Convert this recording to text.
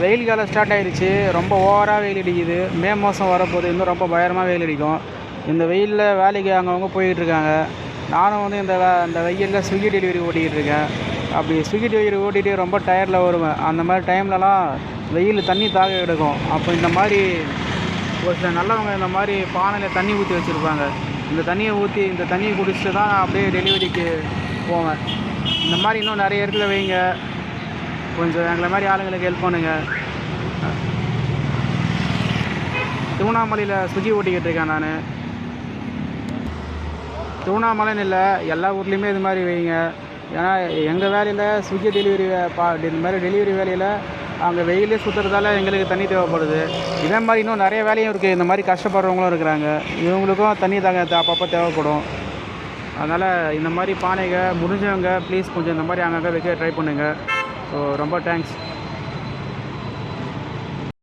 வெயில் காலம் ஸ்டார்ட் ஆகிடுச்சு. ரொம்ப ஓவராக வெயில் அடிக்குது. மே மாதம் வரப்போகுது, இன்னும் ரொம்ப பயங்கரமாக வெயில் அடிக்கும். இந்த வெயிலில் வேலைக்கு அங்கங்கே போயிட்டுருக்காங்க. நானும் வந்து இந்த வெயிலில் ஸ்விக்கி டெலிவரி ஓட்டிக்கிட்டு இருக்கேன். அப்படி ஸ்விக்கி டெலிவரி ஓட்டிகிட்டு ரொம்ப டயர்டில் வருவேன். அந்த மாதிரி டைம்லலாம் வெயில் தண்ணி தாக எடுக்கும். அப்போ இந்த மாதிரி ஒரு சில நல்லவங்க இந்த மாதிரி பானையில் தண்ணி ஊற்றி வச்சுருப்பாங்க. இந்த தண்ணியை குடிச்சிட்டு தான் நான் அப்படியே டெலிவரிக்கு போவேன். இந்த மாதிரி இன்னும் நிறைய இடத்துல வைங்க. கொஞ்சம் எங்களை மாதிரி ஆளுங்களுக்கு ஹெல்ப் பண்ணுங்கள். திருவண்ணாமலையில் ஸ்விக்கி ஓட்டிக்கிட்டு இருக்கேன் நான். திருவண்ணாமலைன்னு இல்லை, எல்லா ஊர்லேயுமே இது மாதிரி வைங்க. ஏன்னா எங்கள் வேலையில் ஸ்விக்கி இந்த மாதிரி டெலிவரி வேலையில் அங்கே வெயிலே சுற்றுறதால எங்களுக்கு தண்ணி தேவைப்படுது. இதே மாதிரி இன்னும் நிறைய வேலையும் இருக்குது. இந்த மாதிரி கஷ்டப்படுறவங்களும் இருக்கிறாங்க. இவங்களுக்கும் தண்ணி அப்பப்போ தேவைப்படும். அதனால் இந்த மாதிரி பானைகள் முடிஞ்சவங்க ப்ளீஸ் கொஞ்சம் இந்த மாதிரி அங்கங்கே வைக்க ட்ரை பண்ணுங்கள். ஸோ ரொம்ப தேங்க்ஸ்.